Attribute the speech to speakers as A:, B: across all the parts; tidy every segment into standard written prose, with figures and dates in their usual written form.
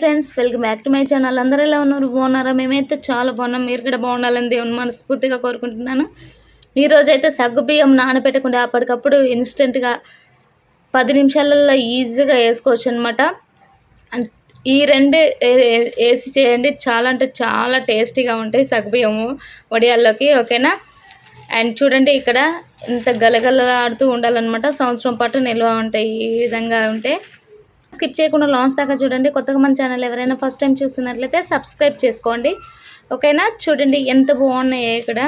A: Friends, welcome back to my channel. అందరూ ఎలా ఉన్నారు? బాగున్నారా? మేమైతే చాలా బాగున్నాం. మీరు కూడా బాగుండాలని దేవుని మనస్ఫూర్తిగా కోరుకుంటున్నాను. ఈరోజు అయితే సగ్గుబియ్యం నానబెట్టకుండా అప్పటికప్పుడు ఇన్స్టెంట్గా 10 నిమిషాలలో ఈజీగా వేసుకోవచ్చు అనమాట. ఈ రెండు వేసి చేయండి, చాలా అంటే చాలా టేస్టీగా ఉంటాయి సగ్గుబియ్యము వడియాల్లోకి. ఓకేనా? అండ్ చూడండి, ఇక్కడ ఇంత గలగలలాడుతూ ఉండాలన్నమాట. సంవత్సరం పాటు నిల్వ ఉంటాయి. ఈ విధంగా ఉంటే స్కిప్ చేయకుండా లాస్ట్ దాకా చూడండి. కొత్తగా మన ఛానల్ ఎవరైనా ఫస్ట్ టైం చూస్తున్నట్లయితే సబ్స్క్రైబ్ చేసుకోండి. ఓకేనా? చూడండి ఎంత బాగున్నాయో ఇక్కడ.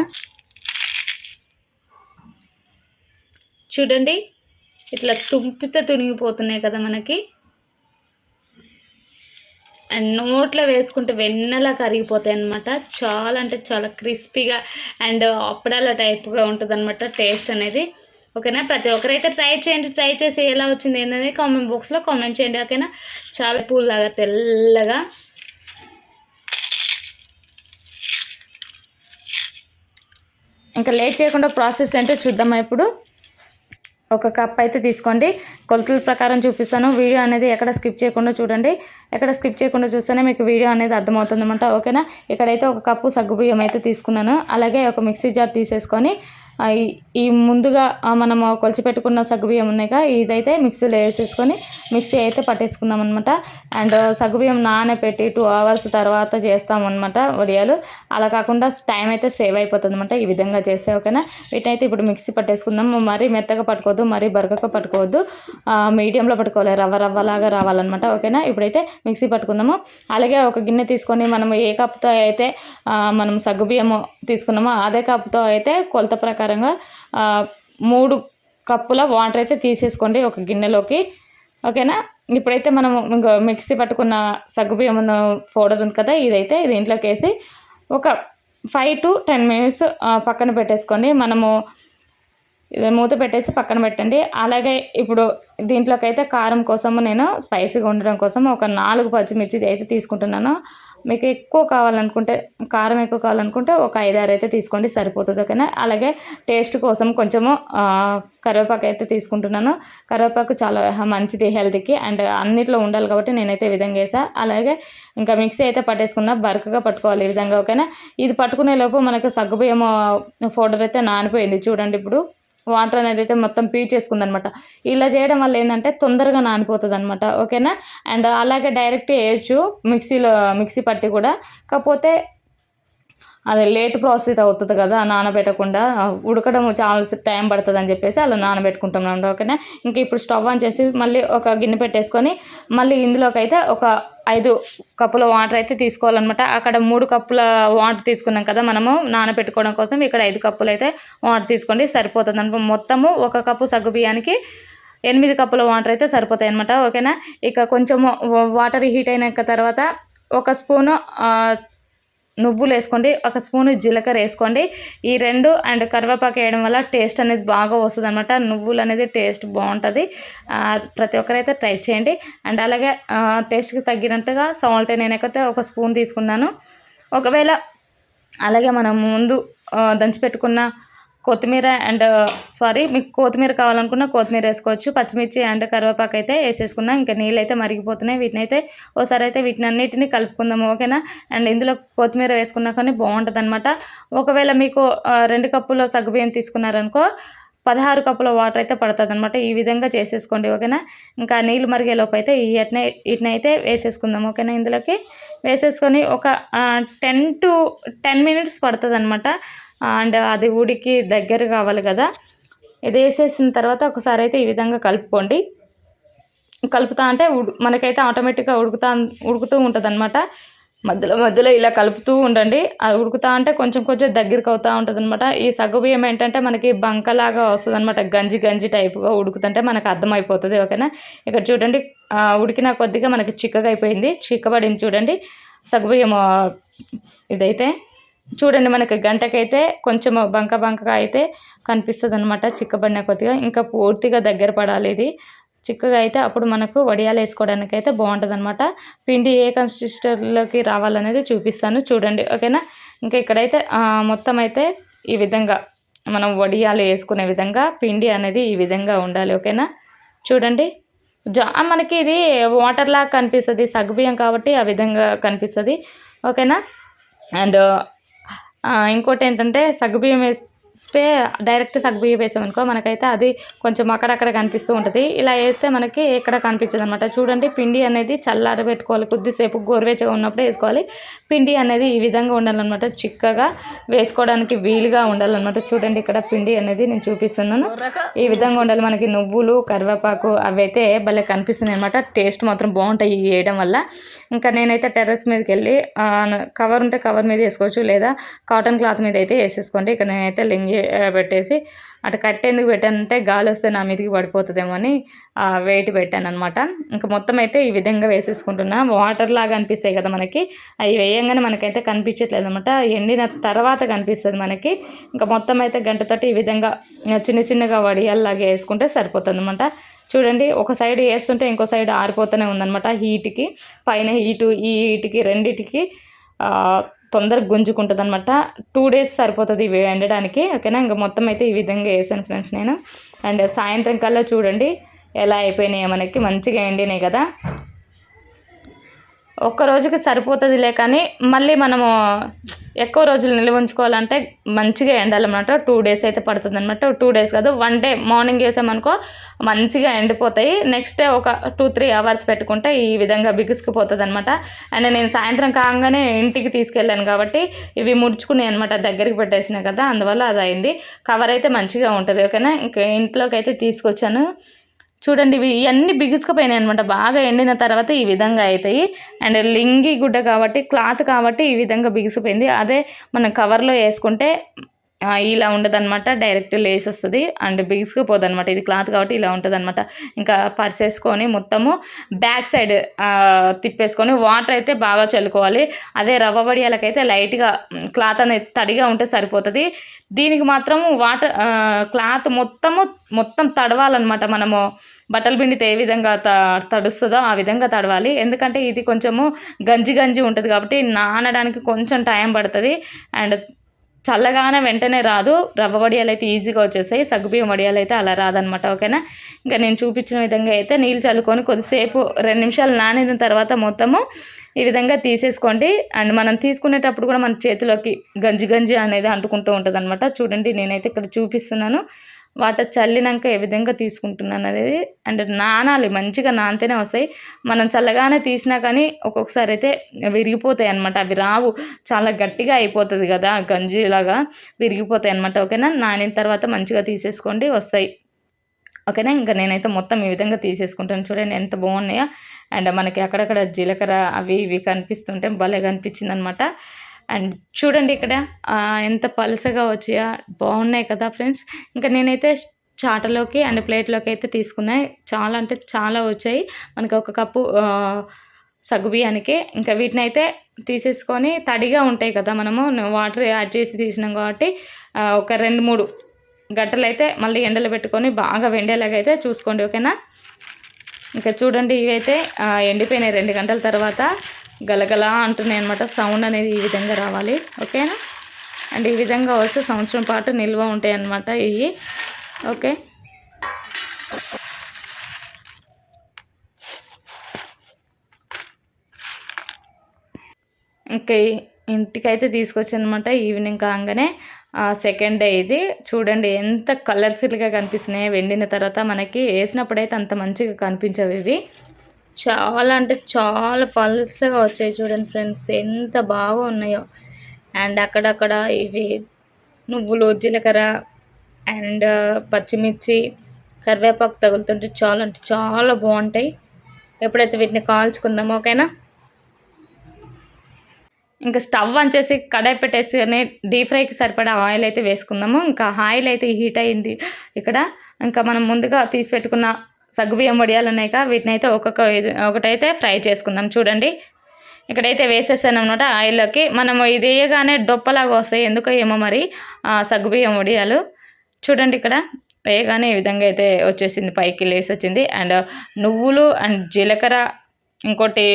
A: చూడండి, ఇట్లా తుంపితే తునిగిపోతున్నాయి కదా మనకి. అండ్ నోట్లో వేసుకుంటే వెన్నెలా కరిగిపోతాయి అన్నమాట. చాలా అంటే చాలా క్రిస్పీగా అండ్ అప్పడాల టైప్గా ఉంటుంది అనమాట టేస్ట్ అనేది. ఓకేనా? ప్రతి ఒక్కరైతే ట్రై చేయండి. ట్రై చేసి ఎలా వచ్చింది ఏంటనేది కామెంట్ బాక్స్లో కామెంట్ చేయండి. ఓకేనా? చాలా పూల్లాగా తెల్లగా. ఇంకా లేట్ చేయకుండా ప్రాసెస్ ఏంటో చూద్దామా. ఇప్పుడు ఒక కప్ అయితే తీసుకోండి. కొలతల ప్రకారం చూపిస్తాను. వీడియో అనేది ఎక్కడ స్కిప్ చేయకుండా చూడండి. ఎక్కడ స్కిప్ చేయకుండా చూస్తేనే మీకు వీడియో అనేది అర్థమవుతుంది అనమాట. ఓకేనా? ఇక్కడైతే ఒక కప్పు సగ్గుబియ్యం అయితే తీసుకున్నాను. అలాగే ఒక మిక్సీ జార్ తీసేసుకొని ఈ ముందుగా మనము కొలిచి పెట్టుకున్న సగ్గుబియ్యం ఉన్నాయిగా, ఇదైతే మిక్సీలో వేసేసుకొని మిక్సీ అయితే పట్టేసుకుందాం అనమాట. అండ్ సగ్గుబియ్యం నానబెట్టి 2 hours తర్వాత చేస్తామన్నమాట వడియాలు. అలా కాకుండా టైం అయితే సేవ్ అయిపోతుంది అనమాట ఈ విధంగా చేస్తే. ఓకేనా? వీటైతే ఇప్పుడు మిక్సీ పట్టేసుకుందాం. మరీ మెత్తగా పట్టుకోవద్దు, మరీ బరకగా పట్టుకోవద్దు, మీడియంలో పట్టుకోవాలి. రవ్వలాగా రావాలన్నమాట. ఓకేనా? ఇప్పుడైతే మిక్సీ పట్టుకుందాము. అలాగే ఒక గిన్నె తీసుకొని మనం ఏ కప్తో అయితే మనం సగ్గుబియ్యము తీసుకున్నామో అదే కప్తో అయితే కొలత ప్రకారంగా 3 కప్పుల వాటర్ అయితే తీసేసుకోండి ఒక గిన్నెలోకి. ఓకేనా? ఇప్పుడైతే మనము ఇంకా మిక్సీ పట్టుకున్న సగ్గుబియ్యం పౌడర్ ఉంది కదా, ఇదైతే దీంట్లోకి వేసి ఒక 5 to 10 minutes పక్కన పెట్టేసుకోండి. మనము మూత పెట్టేసి పక్కన పెట్టండి. అలాగే ఇప్పుడు దీంట్లోకి అయితే కారం కోసము నేను స్పైసీగా ఉండడం కోసం ఒక 4 పచ్చిమిర్చి అయితే తీసుకుంటున్నాను. మీకు ఎక్కువ కావాలనుకుంటే, కారం ఎక్కువ కావాలనుకుంటే ఒక 5-6 అయితే తీసుకోండి, సరిపోతుంది. ఓకేనా? అలాగే టేస్ట్ కోసం కొంచెము కరివేపాకు అయితే తీసుకుంటున్నాను. కరివేపాకు చాలా మంచిది హెల్త్కి అండ్ అన్నిట్లో ఉండాలి కాబట్టి నేనైతే ఈ విధంగా వేసా. అలాగే ఇంకా మిక్సీ అయితే పట్టేసుకున్నా, బరకగా పట్టుకోవాలి ఈ విధంగా. ఓకేనా? ఇది పట్టుకునే లోపు మనకు సగ్గుబియ్యం పౌడర్ అయితే నానిపోయింది. చూడండి, ఇప్పుడు వాటర్ అనేది అయితే మొత్తం పీల్చేసుకుంది అనమాట. ఇలా చేయడం వల్ల ఏంటంటే తొందరగా నానిపోతుంది అనమాట. ఓకేనా? అండ్ అలాగే డైరెక్ట్ వేయచ్చు మిక్సీ పట్టి కూడా. కాకపోతే అది లేట్ ప్రాసెస్ అవుతుంది కదా, నానబెట్టకుండా ఉడకడం చాలా టైం పడుతుంది అని చెప్పేసి అలా నానబెట్టుకుంటున్నాం. ఓకేనా? ఇంక ఇప్పుడు స్టవ్ ఆన్ చేసి మళ్ళీ ఒక గిన్నె పెట్టేసుకొని మళ్ళీ ఇందులోకి అయితే ఒక 5 కప్పుల వాటర్ అయితే తీసుకోవాలన్నమాట. అక్కడ 3 కప్పుల వాటర్ తీసుకున్నాం కదా మనము నానబెట్టుకోవడం కోసం, ఇక్కడ 5 కప్పులు అయితే వాటర్ తీసుకోండి, సరిపోతుంది అనమాట. మొత్తము 1 కప్పు సగ్గుబియ్యానికి 8 కప్పుల వాటర్ అయితే సరిపోతాయి అనమాట. ఓకేనా? ఇక కొంచెము వాటర్ హీట్ అయినాక తర్వాత ఒక స్పూను నువ్వులు వేసుకోండి, ఒక స్పూను జీలకర్ర వేసుకోండి. ఈ 2 అండ్ కరివేపాకు వేయడం వల్ల టేస్ట్ అనేది బాగా వస్తుంది అనమాట. నువ్వులు అనేది టేస్ట్ బాగుంటుంది. ప్రతి ఒక్కరైతే ట్రై చేయండి. అండ్ అలాగే టేస్ట్కి తగ్గినట్టుగా సాల్ట్ నేనైతే ఒక స్పూన్ తీసుకున్నాను. ఒకవేళ అలాగే మనం ముందు దంచిపెట్టుకున్న కొత్తిమీర అండ్ మీకు కొత్తిమీర కావాలనుకున్న కొత్తిమీర వేసుకోవచ్చు. పచ్చిమిర్చి అండ్ కరివేపాకు అయితే వేసేసుకున్నా. ఇంకా నీళ్ళు అయితే మరిగిపోతున్నాయి. వీటిని అయితే ఒకసారి అయితే వీటిని అన్నిటిని కలుపుకుందాము. ఓకేనా? అండ్ ఇందులో కొత్తిమీర వేసుకున్నా కానీ బాగుంటుంది అనమాట. ఒకవేళ మీకు 2 కప్పుల సగ్గుబియ్యం తీసుకున్నారనుకో 16 కప్పుల వాటర్ అయితే పడుతుంది అనమాట. ఈ విధంగా చేసేసుకోండి. ఓకేనా? ఇంకా నీళ్ళు మరిగేలోపు అయితే వీటిని అయితే వేసేసుకుందాం. ఓకేనా? ఇందులోకి వేసేసుకొని ఒక 10 to 10 minutes పడుతుంది అనమాట. అండ్ అది ఉడికి దగ్గర కావాలి కదా. ఇది వేసేసిన తర్వాత ఒకసారి అయితే ఈ విధంగా కలుపుకోండి. కలుపుతా అంటే మనకైతే ఆటోమేటిక్గా ఉడుకుతూ ఉంటుంది అనమాట. మధ్యలో ఇలా కలుపుతూ ఉండండి. అది ఉడుకుతా అంటే కొంచెం దగ్గరికి అవుతూ ఉంటుంది అనమాట. ఈ సగ్గుబియ్యం ఏంటంటే మనకి బంకలాగా వస్తుంది అనమాట. గంజి టైపుగా ఉడుకుతుంటే మనకు అర్థమైపోతుంది. ఓకేనా? ఇక్కడ చూడండి, ఉడికిన కొద్దిగా మనకి చిక్కగా అయిపోయింది, చిక్కబడింది. చూడండి సగ్గుబియ్యం ఇదైతే చూడండి, మనకి గంటకైతే కొంచెం బంకగా అయితే కనిపిస్తుంది అనమాట. చిక్కబడిన కొద్దిగా ఇంకా పూర్తిగా దగ్గర పడాలి. ఇది చిక్కగా అయితే అప్పుడు మనకు వడియాలు వేసుకోవడానికి అయితే బాగుంటుంది అనమాట. పిండి ఏ కన్సిస్టెన్సీలోకి రావాలనేది చూపిస్తాను చూడండి. ఓకేనా? ఇంకా ఇక్కడైతే మొత్తం అయితే ఈ విధంగా మనం వడియాలు వేసుకునే విధంగా పిండి అనేది ఈ విధంగా ఉండాలి. ఓకేనా? చూడండి, మనకి ఇది వాటర్‌లాగా కనిపిస్తది. సగ్గుబియ్యం కాబట్టి ఆ విధంగా కనిపిస్తది. ఓకేనా? అండ్ ఇంకోటేంటంటే సగ్గుబియ్యం వేస్తే డైరెక్ట్ సగ్గుబియ్యం వేసామనుకో మనకైతే అది కొంచెం అక్కడక్కడ కనిపిస్తూ ఉంటది. ఇలా ఏస్తే మనకి ఎక్కడ కనిపించదనమాట. చూడండి పిండి అనేది చల్లారబెట్టుకోవాలి. కొద్దిసేపు గోరువెచ్చగా ఉన్నప్పుడే ఏసుకోవాలి. పిండి అనేది ఈ విధంగా ఉండాలనమాట. చిక్కగా వేసుకోవడానికి వీలుగా ఉండాలనమాట. చూడండి ఇక్కడ పిండి అనేది నేను చూపిస్తున్నాను. ఈ విధంగా ఉండాలి. మనకి నువ్వులు, కరివేపాకు అవైతే భలే కనిపిస్తున్నాయి అనమాట. టేస్ట్ మాత్రం బాగుంటాయి ఇవి వేయడం వల్ల. ఇంకా నేనైతే టెర్రస్ మీదకెళ్ళి కవర్ ఉంటే కవర్ మీద వేసుకోవచ్చు, లేదా కాటన్ క్లాత్ మీద అయితే వేసేసుకోండి. ఇక్కడ నేనైతే లింగి పెట్టేసి అటు కట్టేందుకు పెట్టానంటే గాలి వస్తే నా మీదకి పడిపోతుందేమో అని వెయిట్ పెట్టాను అనమాట. ఇంకా మొత్తం అయితే ఈ విధంగా వేసేసుకుంటున్నా. వాటర్ లాగా అనిపిస్తాయి కదా మనకి, అవి వేయంగానే మనకైతే కనిపించట్లేదు అనమాట. ఎండిన తర్వాత కనిపిస్తుంది మనకి. ఇంకా మొత్తం అయితే గంటతోటి ఈ విధంగా చిన్న చిన్నగా వడియాల్లాగా వేసుకుంటే సరిపోతుంది అనమాట. చూడండి ఒక సైడ్ వేస్తుంటే ఇంకో సైడ్ ఆరిపోతూనే ఉందన్నమాట హీట్కి. పైన హీటు ఈ హీట్కి రెండిటికి తొందరగా గుంజుకుంటుంది అనమాట. 2 days సరిపోతుంది ఇవి ఎండడానికి. ఓకేనా? ఇంకా మొత్తం అయితే ఈ విధంగా వేసాను ఫ్రెండ్స్ నేను. అండ్ సాయంత్రం కల్లా చూడండి ఎలా అయిపోయినాయి మనకి, మంచిగా ఎండినాయి కదా. ఒక్క రోజుకి సరిపోతుందిలే, కానీ మళ్ళీ మనము ఎక్కువ రోజులు నిల్వ ఉంచుకోవాలంటే మంచిగా ఎండాలన్నమాట. 2 days అయితే పడుతుంది అనమాట. 2 days కాదు, 1 day మార్నింగ్ వేసామనుకో మంచిగా ఎండిపోతాయి. నెక్స్ట్ డే ఒక 2-3 hours పెట్టుకుంటే ఈ విధంగా బిగుసుకుపోతుంది అనమాట. అండ్ నేను సాయంత్రం కాగానే ఇంటికి తీసుకెళ్ళాను కాబట్టి ఇవి ముడుచుకున్నాయి అనమాట. దగ్గరికి పెట్టేసినాయి కదా, అందువల్ల అది అయింది. కవర్ అయితే మంచిగా ఉంటుంది. ఓకేనా? ఇంకా ఇంట్లోకి అయితే తీసుకొచ్చాను. చూడండి ఇవన్నీ బిగుసుకుపోయినాయి అనమాట. బాగా ఎండిన తర్వాత ఈ విధంగా అవుతాయి. అండ్ లింగి గుడ్డ కాబట్టి, క్లాత్ కాబట్టి ఈ విధంగా బిగుసిపోయింది. అదే మనం కవర్లో వేసుకుంటే ఇలా ఉండదన్నమాట. డైరెక్ట్ లేస్ వస్తుంది అండ్ బిగుసుకుపోదు అనమాట. ఇది క్లాత్ కాబట్టి ఇలా ఉంటుంది అనమాట. ఇంకా పర్సేసుకొని మొత్తము బ్యాక్ సైడ్ తిప్పేసుకొని వాటర్ అయితే బాగా చల్లుకోవాలి. అదే రవ్వ వడియాలకైతే లైట్గా క్లాత్ అనేది తడిగా ఉంటే సరిపోతుంది. దీనికి మాత్రం క్లాత్ మొత్తం తడవాలన్నమాట. మనము బట్టలు పిండితే ఏ విధంగా తడుస్తుందో ఆ విధంగా తడవాలి. ఎందుకంటే ఇది కొంచెము గంజి ఉంటుంది కాబట్టి నానడానికి కొంచెం టైం పడుతుంది. అండ్ చల్లగానే వెంటనే రాదు. రవ్వ వడియాలు అయితే ఈజీగా వచ్చేస్తాయి. సగ్గుబియ్యం వడియాలు అయితే అలా రాదనమాట. ఓకేనా? ఇంకా నేను చూపించిన విధంగా అయితే నీళ్ళు చల్లుకొని కొద్దిసేపు 2 నిమిషాలు నానిన తర్వాత మొత్తము ఈ విధంగా తీసేసుకోండి. అండ్ మనం తీసుకునేటప్పుడు కూడా మన చేతిలోకి గంజి అనేది అంటుకుంటూ ఉంటుంది అనమాట. చూడండి నేనైతే ఇక్కడ చూపిస్తున్నాను. వాటర్ చల్లినాక ఏ విధంగా తీసుకుంటున్నాను అనేది. అండ్ నానాలి, మంచిగా నానితేనే వస్తాయి. మనం చల్లగానే తీసినా కానీ ఒక్కొక్కసారి అయితే విరిగిపోతాయి అనమాట. అవి రావు, చాలా గట్టిగా అయిపోతుంది కదా, గంజిలాగా విరిగిపోతాయి అనమాట. ఓకేనా? నానిన తర్వాత మంచిగా తీసేసుకోండి, వస్తాయి. ఓకేనా? ఇంకా నేనైతే మొత్తం ఈ విధంగా తీసేసుకుంటాను. చూడండి ఎంత బాగున్నాయో. అండ్ మనకి అక్కడక్కడ జీలకర్ర అవి ఇవి కనిపిస్తుంటే భలే కనిపించింది అనమాట. అండ్ చూడండి ఇక్కడ ఎంత పలుసగా వచ్చాయో, బాగున్నాయి కదా ఫ్రెండ్స్. ఇంకా నేనైతే చాటలోకి అండ్ ప్లేట్లోకి అయితే తీసుకున్నాయి. చాలా అంటే చాలా వచ్చాయి మనకి 1 కప్పు సగ్గుబియ్యానికి. ఇంకా వీటిని అయితే తీసేసుకొని తడిగా ఉంటాయి కదా, మనము వాటర్ యాడ్ చేసి తీసినాం కాబట్టి ఒక 2-3 గంటలు అయితే మళ్ళీ ఎండలో పెట్టుకొని బాగా వెండేలాగా అయితే చూసుకోండి. ఓకేనా? ఇంకా చూడండి ఇవైతే ఎండిపోయినాయి. 2 గంటల తర్వాత గలగలా అంటున్నాయి అనమాట. సౌండ్ అనేది ఈ విధంగా రావాలి. ఓకేనా? అండ్ ఈ విధంగా వస్తే సంవత్సరం పాటు నిల్వ ఉంటాయి అన్నమాట ఇవి. ఓకే, ఇంకా ఇంటికైతే తీసుకొచ్చానమాట ఈవినింగ్ కాగానే. సెకండ్ డే ఇది. చూడండి ఎంత కలర్ఫుల్గా కనిపిస్తున్నాయి. వెండిన తర్వాత మనకి వేసినప్పుడైతే అంత మంచిగా కనిపించవు ఇవి. చాలా అంటే చాలా పల్సగా వచ్చాయి. చూడండి ఫ్రెండ్స్ ఎంత బాగా ఉన్నాయో. అండ్ అక్కడక్కడ ఇవి నువ్వులు, జీలకర్ర అండ్ పచ్చిమిర్చి, కరివేపాకు తగులుతుంటే చాలా అంటే చాలా బాగుంటాయి. ఎప్పుడైతే వీటిని కాల్చుకుందామో. ఓకేనా? ఇంకా స్టవ్ ఆన్ చేసి కడాయి పెట్టేసి డీప్ ఫ్రైకి సరిపడా ఆయిల్ అయితే వేసుకుందాము. ఇంకా ఆయిల్ అయితే హీట్ అయింది ఇక్కడ. ఇంకా మనం ముందుగా తీసి పెట్టుకున్న సగ్గుబియ్యం వడియాలు ఉన్నాయి కదా, వీటిని అయితే ఒకటైతే ఫ్రై చేసుకుందాం. చూడండి ఇక్కడైతే వేసేసాను అనమాట ఆయిల్లోకి. మనము ఇది వేయగానే డొప్పలాగా వస్తాయి, ఎందుకో ఏమో మరి సగ్గుబియ్యం వడియాలు. చూడండి ఇక్కడ వేయగానే ఈ విధంగా అయితే వచ్చేసింది, పైకి లేసి వచ్చింది. అండ్ నువ్వులు అండ్ జీలకర్ర ఇంకోటి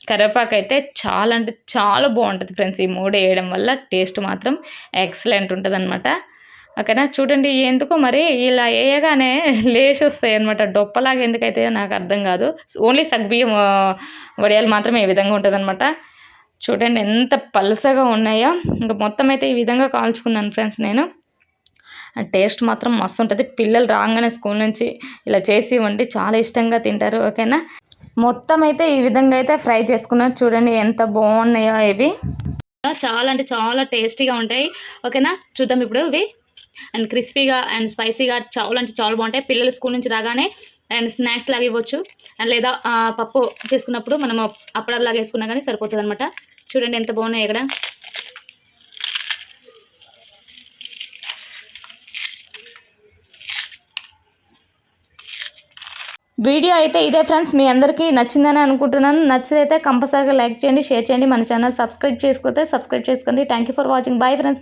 A: కరివేపాకు అయితే చాలా అంటే చాలా బాగుంటుంది ఫ్రెండ్స్. ఈ 3 వేయడం వల్ల టేస్ట్ మాత్రం ఎక్సలెంట్ ఉంటుంది అనమాట. ఓకేనా. చూడండి ఎందుకో మరి ఇలా వేయగానే లేచి వస్తాయి అనమాట. డొప్పలాగా ఎందుకైతే నాకు అర్థం కాదు. ఓన్లీ సగ్బియ్యం వడియాలు మాత్రమే ఈ విధంగా ఉంటుందన్నమాట. చూడండి ఎంత పలుసగా ఉన్నాయో. ఇంక మొత్తం అయితే ఈ విధంగా కాల్చుకున్నాను ఫ్రెండ్స్ నేను. టేస్ట్ మాత్రం మస్తు ఉంటుంది. పిల్లలు రాగానే స్కూల్ నుంచి ఇలా చేసి ఇవ్వండి, చాలా ఇష్టంగా తింటారు. ఓకేనా. మొత్తం అయితే ఈ విధంగా అయితే ఫ్రై చేసుకున్నాను. చూడండి ఎంత బాగున్నాయో ఇవి. చాలా అంటే చాలా టేస్టీగా ఉంటాయి. ఓకేనా. చూద్దాం ఇప్పుడు ఇవి. అండ్ క్రిస్పీగా అండ్ స్పైసీగా చాలా అంటే చాలా బాగుంటాయి. పిల్లలు స్కూల్ నుంచి రాగానే అండ్ స్నాక్స్ లాగా ఇవ్వచ్చు. అండ్ లేదా పప్పు చేసుకున్నప్పుడు మనం అప్పడాలాగా వేసుకున్నా కానీ సరిపోతుంది అనమాట. చూడండి ఎంత బాగున్నాయి ఇక్కడ. వీడియో అయితే ఇదే ఫ్రెండ్స్. మీ అందరికీ నచ్చిందని అనుకుంటున్నాను. నచ్చితే కంపల్సరీగా లైక్ చేయండి, షేర్ చేయండి. మన ఛానల్ సబ్స్క్రైబ్ చేసుకోండి. Thank you for watching. Bye friends.